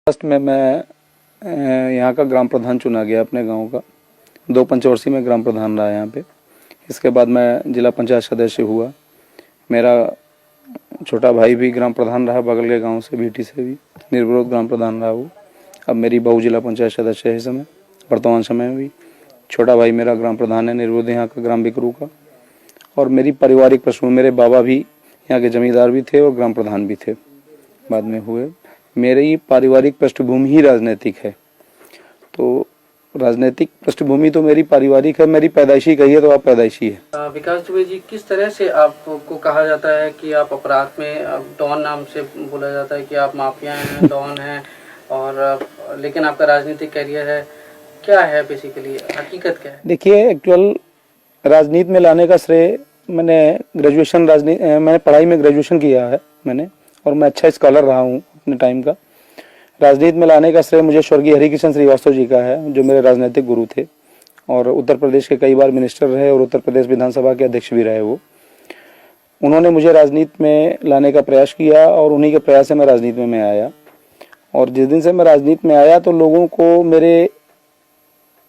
अगस्त में मैं यहाँ का ग्राम प्रधान चुना गया अपने गांव का। 2 पंचवर्षीय में ग्राम प्रधान रहा यहाँ पे। इसके बाद मैं जिला पंचायत सदस्य हुआ। मेरा छोटा भाई भी ग्राम प्रधान रहा, बगल के गांव से बीटी से भी निर्विरोध ग्राम प्रधान रहा वो। अब मेरी बहू जिला पंचायत सदस्य है इस समय, वर्तमान समय में भी। छोटा भाई मेरा ग्राम प्रधान है निर्विरोध यहाँ का, ग्राम बिकरू का। और मेरी पारिवारिक पृष्ठभूमि, मेरे बाबा भी यहाँ के जमींदार भी थे और ग्राम प्रधान भी थे, बाद में हुए। मेरी पारिवारिक पृष्ठभूमि ही राजनीतिक है। तो राजनीतिक पृष्ठभूमि तो मेरी पारिवारिक है, मेरी पैदाइशी कही है तो आप पैदाइशी है। विकास दुबे जी, किस तरह से आपको कहा जाता है कि आप अपराध में डॉन नाम से बोला जाता है कि आप माफिया हैं, डॉन हैं, और लेकिन आपका राजनीतिक करियर है, क्या है बेसिकली, हकीकत क्या है? देखिए, एक्चुअल राजनीति में लाने का श्रेय मैंने पढ़ाई में ग्रेजुएशन किया है मैंने, और मैं अच्छा स्कॉलर रहा हूँ अपने टाइम का। राजनीति में लाने का श्रेय मुझे स्वर्गीय हरिकिशन श्रीवास्तव जी का है, जो मेरे राजनीतिक गुरु थे और उत्तर प्रदेश के कई बार मिनिस्टर रहे और उत्तर प्रदेश विधानसभा के अध्यक्ष भी रहे वो। उन्होंने मुझे राजनीति में लाने का प्रयास किया और उन्हीं के प्रयास से मैं राजनीति में आया। और जिस दिन से मैं राजनीति में आया तो लोगों को मेरे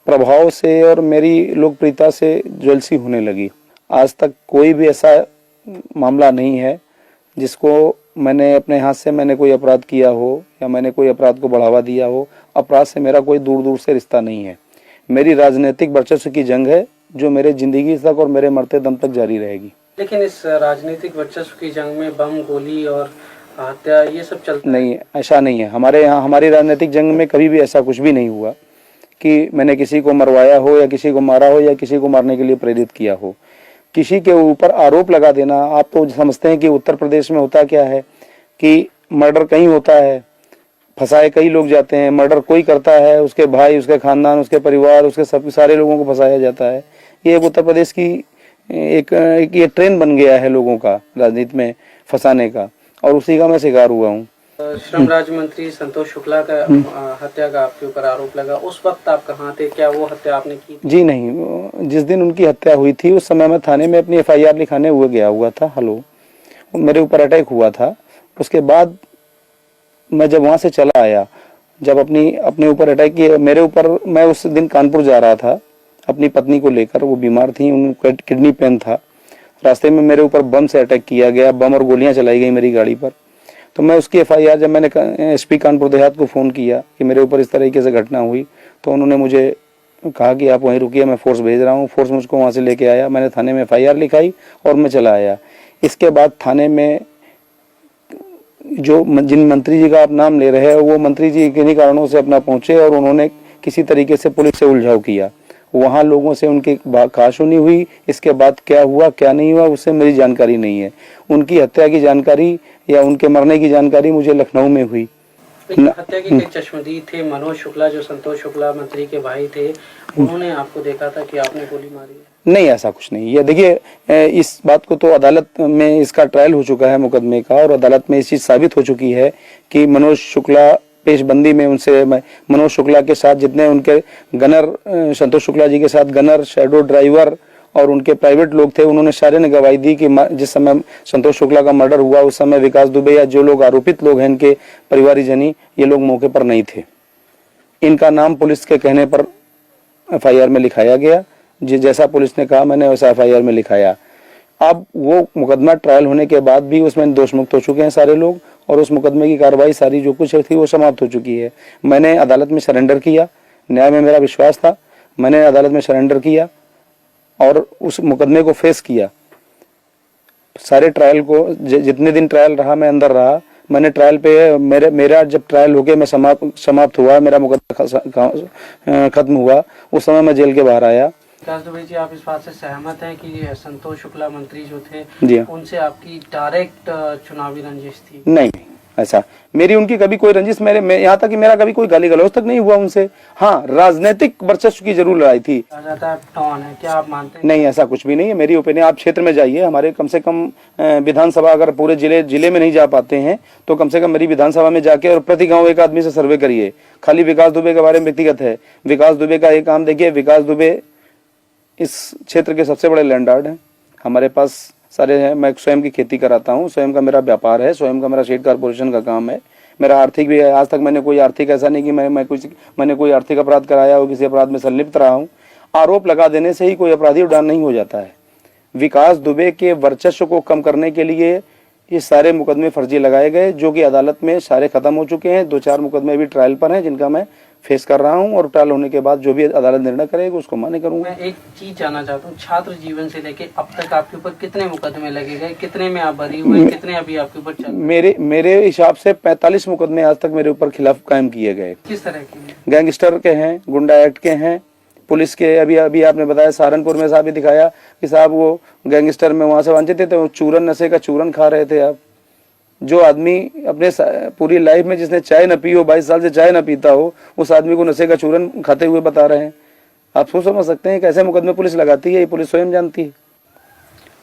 प्रभाव से और मेरी लोकप्रियता से ज्वेलसी होने लगी। आज तक कोई भी ऐसा मामला नहीं है जिसको मैंने अपने हाथ से मैंने कोई अपराध किया हो या मैंने कोई अपराध को बढ़ावा दिया हो। अपराध से मेरा कोई दूर दूर से रिश्ता नहीं है। मेरी राजनीतिक वर्चस्व की जंग है जो मेरे जिंदगी तक और मेरे मरते दम तक जारी रहेगी। लेकिन इस राजनीतिक वर्चस्व की जंग में बम, गोली और हत्या ये सब चलता नहीं, ऐसा नहीं है। हमारे यहाँ हमारी राजनीतिक जंग में कभी भी ऐसा कुछ भी नहीं हुआ कि मैंने किसी को मरवाया हो या किसी को मारा हो या किसी को मारने के लिए प्रेरित किया हो। किसी के ऊपर आरोप लगा देना, आप तो समझते हैं कि उत्तर प्रदेश में होता क्या है कि मर्डर कहीं होता है, फंसाए कई लोग जाते हैं। मर्डर कोई करता है, उसके भाई, उसके खानदान, उसके परिवार, उसके सब सारे लोगों को फंसाया जाता है। ये एक उत्तर प्रदेश की एक ये ट्रेंड बन गया है लोगों का राजनीति में फंसाने का, और उसी का मैं शिकार हुआ हूँ। श्रम राज्य मंत्री संतोष शुक्ला का हत्या का आपके ऊपर आरोप लगा, उस वक्त आप कहाँ थे? क्या वो हत्या आपने की? जी नहीं, जिस दिन उनकी हत्या हुई थी उस समय मैं थाने में अपनी FIR लिखाने गया हुआ था। मेरे ऊपर अटैक हुआ था। उसके बाद मैं जब वहां से चला आया, जब अपने ऊपर अटैक किया मेरे ऊपर, मैं उस दिन कानपुर जा रहा था अपनी पत्नी को लेकर। वो बीमार थी, उनका किडनी पेन था। रास्ते में मेरे ऊपर बम से अटैक किया गया, बम और गोलियां चलाई गई मेरी गाड़ी पर। तो मैं उसकी FIR, जब मैंने SP कानपुर देहात को फ़ोन किया कि मेरे ऊपर इस तरीके से घटना हुई, तो उन्होंने मुझे कहा कि आप वहीं रुकिए, मैं फोर्स भेज रहा हूँ। फोर्स मुझको वहाँ से लेके आया, मैंने थाने में FIR लिखाई और मैं चला आया। इसके बाद थाने में जो जिन मंत्री जी का आप नाम ले रहे हैं, वो मंत्री जी किन्हीं कारणों से अपना पहुंचे और उन्होंने किसी तरीके से पुलिस से उलझाव किया। वहाँ लोगों से उनकी कहासुनी हुई। इसके बाद क्या हुआ क्या नहीं हुआ उससे मेरी जानकारी नहीं है। उनकी हत्या की जानकारी या उनके मरने की जानकारी मुझे लखनऊ में हुई। हत्या के कई चश्मदीद थे। मनोज शुक्ला, जो संतोष शुक्ला मंत्री के भाई थे, उन्होंने आपको देखा था कि आपने गोली मारी है? नहीं, ऐसा कुछ नहीं। ये देखिए, इस बात को तो अदालत में इसका ट्रायल हो चुका है मुकदमे का, और अदालत में इस चीज साबित हो चुकी है कि मनोज शुक्ला पेशबंदी में उनसे, मनोज शुक्ला के साथ जितने उनके गनर, संतोष शुक्ला जी के साथ गनर, शैडो ड्राइवर और उनके प्राइवेट लोग थे, उन्होंने सारे ने गवाही दी कि जिस समय संतोष शुक्ला का मर्डर हुआ उस समय विकास दुबे या जो लोग आरोपित लोग हैं इनके परिवारजनी, ये लोग मौके पर नहीं थे। इनका नाम पुलिस के कहने पर FIR में लिखाया गया। जैसा पुलिस ने कहा मैंने वैसा FIR में लिखाया। अब वो मुकदमा ट्रायल होने के बाद भी उसमें दोष मुक्त हो चुके हैं सारे लोग, और उस मुकदमे की कार्रवाई सारी जो कुछ थी वो समाप्त हो चुकी है। मैंने अदालत में सरेंडर किया, न्याय में मेरा विश्वास था, मैंने अदालत में सरेंडर किया और उस मुकदमे को फेस किया। सारे ट्रायल को, जितने दिन ट्रायल रहा मैं अंदर रहा। मैंने ट्रायल पे मेरा जब ट्रायल हो गया, मैं समाप्त हुआ, मेरा मुकदमा खत्म हुआ, उस समय मैं जेल के बाहर आया। विकास दुबे जी, आप इस बात से सहमत हैं कि संतोष शुक्ला मंत्री जो थे, जी, उनसे आपकी डायरेक्ट चुनावी रंजिश थी? नहीं, ऐसा मेरी उनकी कभी कोई रंजिश, यहाँ तक कि मेरा कभी कोई गाली गलौज तक नहीं हुआ उनसे। हाँ, राजनीतिक वर्चस्व की जरूर लड़ाई थी। टॉन है, क्या आप मानते हैं? नहीं, ऐसा कुछ भी नहीं है। मेरी ओपिनियन, आप क्षेत्र में जाइए, हमारे कम से कम विधानसभा, अगर पूरे जिले में नहीं जा पाते हैं तो कम से कम मेरी विधानसभा में जाके और प्रति गांव एक आदमी से सर्वे करिए। खाली विकास दुबे के बारे में व्यक्तिगत है, विकास दुबे का एक काम देखिए। विकास दुबे इस क्षेत्र के सबसे बड़े लैंडलॉर्ड हैं। हमारे पास सारे हैं। मैं स्वयं की खेती कराता हूँ, स्वयं का मेरा व्यापार है, स्वयं का मेरा शेड कारपोरेशन का काम है। मेरा आर्थिक भी है, आज तक मैंने कोई आर्थिक ऐसा नहीं कि मैंने कोई आर्थिक अपराध कराया हो, किसी अपराध में संलिप्त रहा हूँ। आरोप लगा देने से ही कोई अपराधी उड़ान नहीं हो जाता है। विकास दुबे के वर्चस्व को कम करने के लिए ये सारे मुकदमे फर्जी लगाए गए, जो कि अदालत में सारे खत्म हो चुके हैं। 2-4 मुकदमे भी ट्रायल पर हैं, जिनका मैं फेस कर रहा हूं, और ट्रायल होने के बाद जो भी अदालत निर्णय करेगी उसको मान्य करूंगा। मैं एक चीज जानना चाहता हूँ, छात्र जीवन से लेके अब तक आपके ऊपर कितने मुकदमे लगे गए, कितने में आप बरी हुए, कितने अभी आपके ऊपर चल? मेरे हिसाब से 45 मुकदमे आज तक मेरे ऊपर खिलाफ कायम किए गए। किस तरह के? गैंगस्टर के हैं, गुंडा एक्ट के हैं, पुलिस के। अभी आपने बताया सहारनपुर में साहब दिखाया कि साहब वो गैंगस्टर में वहां से वांछित थे, तो चूरन, नशे का चूरन खा रहे थे आप। जो आदमी अपने पूरी लाइफ में जिसने चाय न पी हो, 22 साल से चाय न पीता हो, उस आदमी को नशे का चूरन खाते हुए बता रहे हैं। आप सोच समझ सकते हैं कैसे मुकदमे पुलिस लगाती है, ये पुलिस स्वयं जानती है।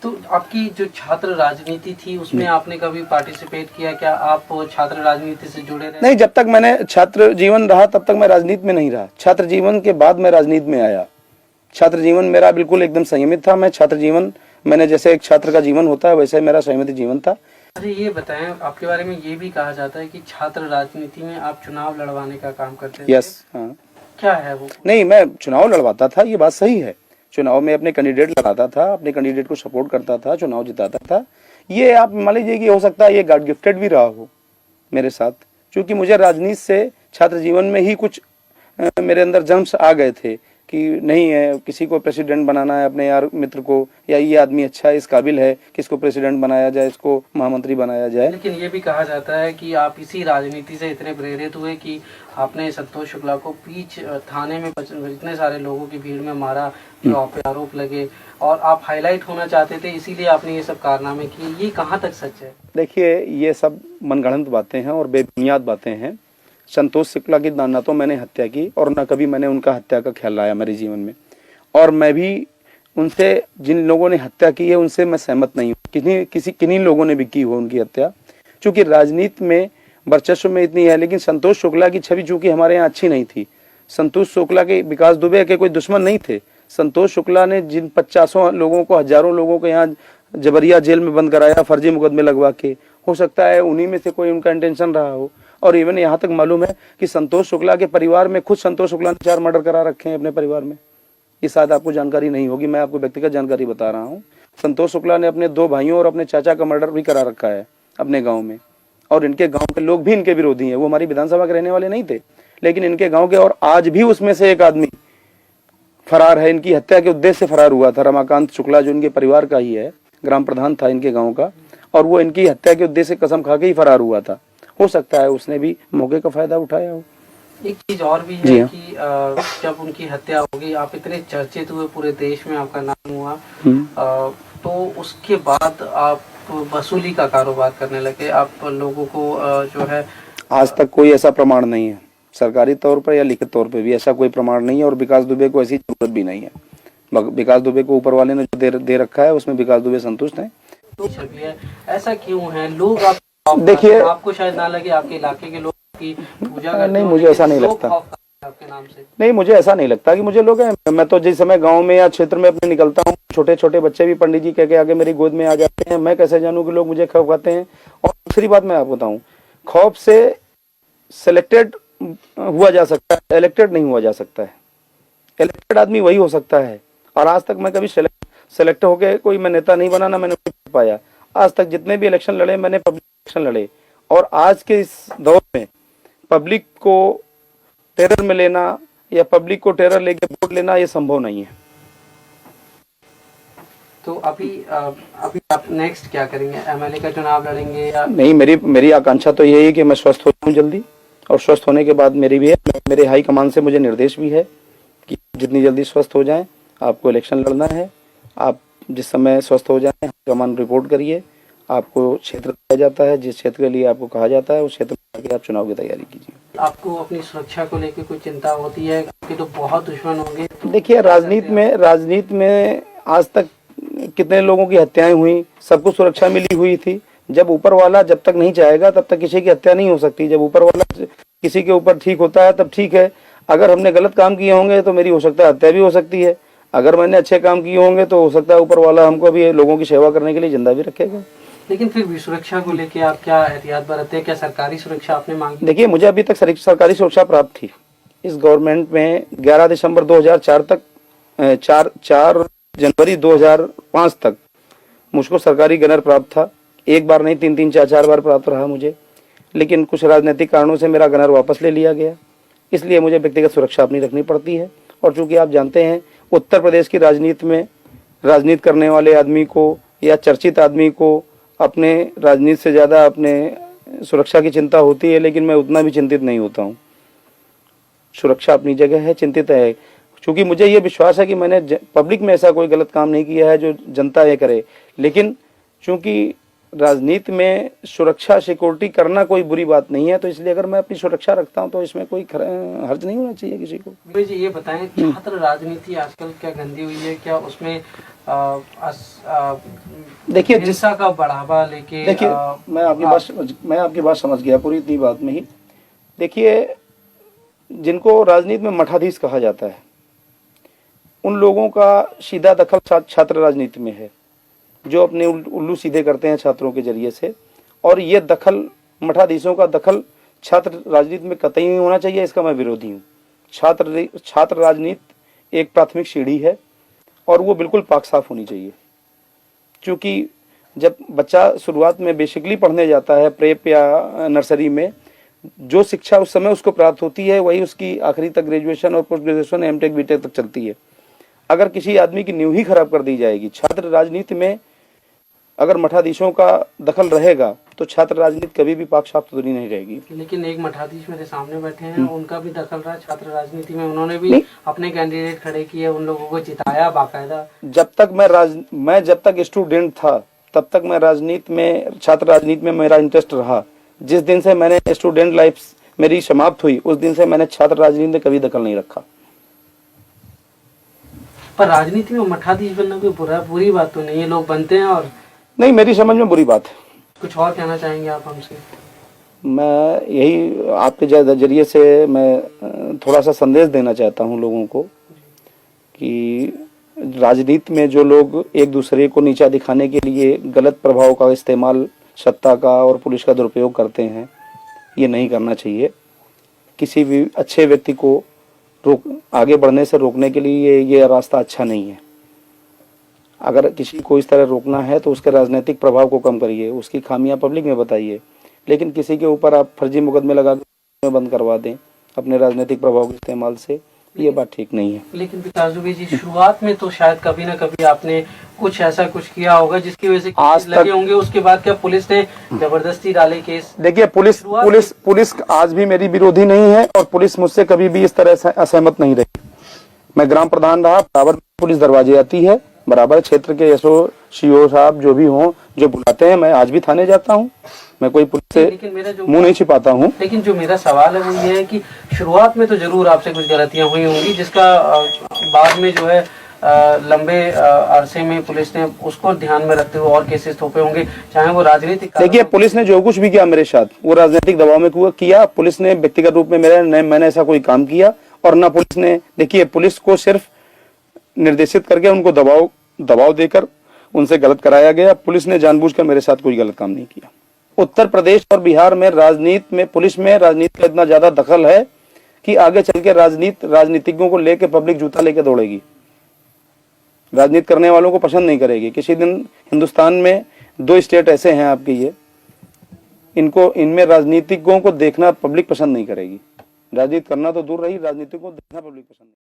तो आपकी जो छात्र राजनीति थी उसमें आपने कभी पार्टिसिपेट किया? क्या आप छात्र राजनीति से जुड़े रहे? नहीं, जब तक मैंने छात्र जीवन रहा तब तक मैं राजनीति में नहीं रहा। छात्र जीवन के बाद मैं राजनीति में आया। छात्र जीवन मेरा बिल्कुल एकदम संयमित था। मैं छात्र जीवन, मैंने जैसे एक छात्र का जीवन होता है वैसे मेरा संयमित जीवन था। अरे ये बताएं, आपके बारे में ये भी कहा जाता है कि छात्र राजनीति में आप चुनाव लड़वाने का काम करते थे। यस, हाँ। क्या है वो? नहीं, मैं चुनाव लड़वाता था, ये बात सही है। चुनाव में अपने कैंडिडेट लगाता था, अपने कैंडिडेट को सपोर्ट करता था, चुनाव जिताता था। ये आप मान लीजिए कि हो सकता है ये गॉड गिफ्टेड भी रहा हो मेरे साथ, क्योंकि मुझे राजनीति से छात्र जीवन में ही कुछ मेरे अंदर जम्स आ गए थे कि नहीं है, किसी को प्रेसिडेंट बनाना है अपने यार मित्र को, या ये आदमी अच्छा है, इस काबिल है कि इसको प्रेसिडेंट बनाया जाए, इसको महामंत्री बनाया जाए। लेकिन ये भी कहा जाता है कि आप इसी राजनीति से इतने प्रेरित हुए कि आपने संतोष शुक्ला को बीच थाने में इतने सारे लोगों की भीड़ में मारा, जो आप पे आरोप लगे, और आप हाईलाइट होना चाहते थे, इसीलिए आपने ये सब कारनामे किए। ये कहाँ तक सच है? देखिए, ये सब मनगढ़ंत बातें हैं और बेबुनियाद बातें हैं। संतोष शुक्ला की ना तो मैंने हत्या की और ना कभी मैंने उनका हत्या का ख्याल लाया मेरे जीवन में, और मैं भी उनसे, जिन लोगों ने हत्या की है उनसे मैं सहमत नहीं हूँ। किन्हीं लोगों ने भी की हो उनकी हत्या, क्योंकि राजनीति में वर्चस्व में इतनी है। लेकिन संतोष शुक्ला की छवि चूंकि हमारे यहाँ अच्छी नहीं थी। संतोष शुक्ला के, विकास दुबे के कोई दुश्मन नहीं थे। संतोष शुक्ला ने जिन 50 लोगों को, हजारों लोगों को यहाँ जबरिया जेल में बंद कराया फर्जी मुकदमे लगवा के, हो सकता है उन्हीं में से कोई उनका इंटेंशन रहा हो। और इवन यहाँ तक मालूम है कि संतोष शुक्ला के परिवार में, खुद संतोष शुक्ला ने 4 मर्डर करा रखे हैं अपने परिवार में। ये शायद आपको जानकारी नहीं होगी, मैं आपको व्यक्तिगत जानकारी बता रहा हूँ। संतोष शुक्ला ने अपने 2 भाइयों और अपने चाचा का मर्डर भी करा रखा है अपने गाँव में, और इनके गाँव के लोग भी इनके विरोधी हैं। वो हमारी विधानसभा के रहने वाले नहीं थे, लेकिन इनके गाँव के, और आज भी उसमें से एक आदमी फरार है। इनकी हत्या के उद्देश्य से फरार हुआ था रमाकांत शुक्ला, जो इनके परिवार का ही है, ग्राम प्रधान था इनके गाँव का, और वो इनकी हत्या के उद्देश्य से कसम खा के ही फरार हुआ था। हो सकता है उसने भी मौके का फायदा उठाया हो। एक चीज और भी है कि जब उनकी हत्या होगी, आप इतने चर्चित हुए, पूरे देश में आपका नाम हुआ, तो उसके बाद आप वसूली का कारोबार करने लगे, आप लोगों को जो है। आज तक कोई ऐसा प्रमाण नहीं है, सरकारी तौर पर या लिखित तौर पर भी ऐसा कोई प्रमाण नहीं है, और विकास दुबे को ऐसी जरूरत भी नहीं है। विकास दुबे को ऊपर वाले ने जो दे रखा है उसमें विकास दुबे संतुष्ट है। तो ऐसा क्यों है? लोग आप देखिए, आपको शायद ना लगे, आपके इलाके के लोग की पूजा करते नहीं, मुझे ऐसा नहीं लगता। आपके नाम से नहीं, मुझे ऐसा नहीं लगता कि मुझे लोग हैं। मैं तो जिस समय गांव में या क्षेत्र में अपने निकलता हूँ, छोटे छोटे बच्चे भी पंडित जी कह के आगे मेरी गोद में आ जाते हैं। मैं कैसे जानूं कि लोग मुझे खौफ खाते हैं? और दूसरी बात मैं आपको बताऊं, खौफ से सिलेक्टेड हुआ जा सकता है, इलेक्टेड नहीं हुआ जा सकता है। इलेक्टेड आदमी वही हो सकता है, और आज तक मैं कभी सेलेक्ट होके कोई मैं नेता नहीं बना, ना मैंने पाया। आज तक जितने भी इलेक्शन लड़े, मैंने पब्लिक इलेक्शन लड़े, और आज के इस दौर में पब्लिक को टेरर में लेना या पब्लिक को टेरर लेके वोट लेना, ये संभव नहीं है। तो अभी आप नेक्स्ट क्या करेंगे? एमएलए का चुनाव लड़ेंगे या नहीं? मेरी आकांक्षा तो यही है कि मैं स्वस्थ हो जाऊं जल्दी, और स्वस्थ होने के बाद मेरे हाई कमान से मुझे निर्देश भी है कि जितनी जल्दी स्वस्थ हो जाएं आपको इलेक्शन लड़ना है। आप जिस समय स्वस्थ हो जाएं कमान रिपोर्ट करिए, आपको क्षेत्र दिया जाता है, जिस क्षेत्र के लिए आपको कहा जाता है उस क्षेत्र में आप चुनाव की तैयारी कीजिए। आपको अपनी सुरक्षा को लेकर कोई चिंता होती है? आपके तो बहुत दुश्मन होंगे। तो देखिए, राजनीति में आज तक कितने लोगों की हत्याएं हुई, सबको सुरक्षा मिली हुई थी। जब ऊपर वाला जब तक नहीं चाहेगा तब तक किसी की हत्या नहीं हो सकती। जब ऊपर वाला किसी के ऊपर ठीक होता है तब ठीक है। अगर हमने गलत काम किए होंगे तो मेरी हो सकता है हत्या भी हो सकती है। अगर मैंने अच्छे काम किए होंगे तो हो सकता है ऊपर वाला हमको भी लोगों की सेवा करने के लिए जिंदा भी रखेगा। लेकिन फिर भी सुरक्षा को लेके आप क्या एहतियात बरतते हैं? क्या सरकारी सुरक्षा आपने मांगी? देखिए, मुझे अभी तक सरकारी सुरक्षा प्राप्त थी। इस गवर्नमेंट में 11 दिसंबर 2004 तक 4 जनवरी 2005 तक मुझको सरकारी गनर प्राप्त था। एक बार नहीं, 3 4 बार प्राप्त रहा मुझे। लेकिन कुछ राजनीतिक कारणों से मेरा गनर वापस ले लिया गया, इसलिए मुझे व्यक्तिगत सुरक्षा अपनी रखनी पड़ती है। और चूंकि आप जानते हैं, उत्तर प्रदेश की राजनीति में राजनीति करने वाले आदमी को या चर्चित आदमी को अपने राजनीति से ज़्यादा अपने सुरक्षा की चिंता होती है, लेकिन मैं उतना भी चिंतित नहीं होता हूँ। सुरक्षा अपनी जगह है, चिंतित है, क्योंकि मुझे ये विश्वास है कि मैंने पब्लिक में ऐसा कोई गलत काम नहीं किया है जो जनता ये करे। लेकिन चूंकि राजनीति में सुरक्षा सिक्योरिटी करना कोई बुरी बात नहीं है, तो इसलिए अगर मैं अपनी सुरक्षा रखता हूं तो इसमें कोई हर्ज नहीं होना चाहिए किसी को। भाई जी, ये बताएं, छात्र राजनीति आजकल क्या गंदी हुई है? क्या उसमें देखिए, हिंसा का बढ़ावा लेके? देखिए, मैं आपकी बात समझ गया पूरी इतनी बात में ही। देखिए, जिनको राजनीति में मठाधीश कहा जाता है, उन लोगों का सीधा दखल छात्र राजनीति में है, जो अपने उल्लू सीधे करते हैं छात्रों के जरिए से। और ये दखल, मठाधीशों का दखल छात्र राजनीति में कतई नहीं होना चाहिए, इसका मैं विरोधी हूँ। छात्र राजनीति एक प्राथमिक सीढ़ी है और वो बिल्कुल पाक साफ होनी चाहिए। क्योंकि जब बच्चा शुरुआत में बेसिकली पढ़ने जाता है, प्रेप या नर्सरी में, जो शिक्षा उस समय उसको प्राप्त होती है वही उसकी आखिरी तक ग्रेजुएशन और पोस्ट ग्रेजुएशन, एमटेक, बीटेक तक चलती है। अगर किसी आदमी की नींव ही खराब कर दी जाएगी, छात्र राजनीति में अगर मठाधीशों का दखल रहेगा तो छात्र राजनीति कभी भी पाक साफ सुथरी नहीं रहेगी। लेकिन एक मठाधीश मेरे सामने बैठे हैं, उनका भी दखल रहा छात्र राजनीति में। उन्होंने भी अपने कैंडिडेट खड़े किए, उन लोगों को जिताया बाकायदा। जब तक स्टूडेंट था तब तक मैं राजनीति में, छात्र राजनीति में मेरा इंटरेस्ट रहा। जिस दिन से मैंने स्टूडेंट लाइफ मेरी समाप्त हुई, उस दिन से मैंने छात्र राजनीति में कभी दखल नहीं रखा। पर राजनीति में मठाधीश बनना कोई बुरी बात तो नहीं है, लोग बनते हैं। और नहीं, मेरी समझ में बुरी बात है। कुछ और कहना चाहेंगे आप हमसे? मैं यही आपके जरिए से मैं थोड़ा सा संदेश देना चाहता हूँ लोगों को कि राजनीति में जो लोग एक दूसरे को नीचा दिखाने के लिए गलत प्रभाव का इस्तेमाल, सत्ता का और पुलिस का दुरुपयोग करते हैं, ये नहीं करना चाहिए। किसी भी अच्छे व्यक्ति को आगे बढ़ने से रोकने के लिए ये रास्ता अच्छा नहीं है। अगर किसी को इस तरह रोकना है तो उसके राजनीतिक प्रभाव को कम करिए, उसकी खामियां पब्लिक में बताइए। लेकिन किसी के ऊपर आप फर्जी मुकदमे लगा के बंद करवा दें अपने राजनीतिक प्रभाव के इस्तेमाल से, ये बात ठीक नहीं है। लेकिन विकास दुबे जी, शुरुआत में तो शायद कभी ना कभी आपने कुछ ऐसा कुछ किया होगा जिसकी वजह से आज लगे होंगे। उसके बाद क्या पुलिस ने जबरदस्ती डाले केस? देखिए, पुलिस आज भी मेरी विरोधी नहीं है और पुलिस मुझसे कभी भी इस तरह से असहमत नहीं रही। मैं ग्राम प्रधान रहा, बराबर पुलिस दरवाजे आती है, बराबर क्षेत्र के एसओ सीओ साहब जो भी हों, जो बुलाते हैं, मैं आज भी थाने जाता हूँ। मैं कोई पुलिस से मुंह नहीं छिपाता हूँ। लेकिन जो मेरा सवाल है वो ये है कि शुरुआत में तो जरूर आपसे कुछ गलतियां हुई होंगी, जिसका बाद में जो है लंबे अरसे में पुलिस ने उसको ध्यान में रखते हुए और केसेस थोपे होंगे, चाहे वो राजनीतिक। देखिए, पुलिस ने जो कुछ भी किया मेरे साथ, वो राजनीतिक दबाव में किया। पुलिस ने व्यक्तिगत रूप में मैंने ऐसा कोई काम किया और ना पुलिस ने। देखिए, पुलिस को सिर्फ निर्देशित करके उनको दबाव देकर उनसे गलत कराया गया। पुलिस ने जानबूझकर मेरे साथ कोई गलत काम नहीं किया। उत्तर प्रदेश और बिहार में राजनीति में, पुलिस में राजनीति का इतना ज्यादा दखल है कि आगे चल के राजनीतिज्ञों को लेके पब्लिक जूता लेके दौड़ेगी, राजनीति करने वालों को पसंद नहीं करेगी। किसी दिन हिंदुस्तान में 2 स्टेट ऐसे हैं आपके, इनमें राजनीतिज्ञों को देखना पब्लिक पसंद नहीं करेगी। राजनीति करना तो दूर रही, राजनीतिक को देखना पब्लिक पसंद नहीं।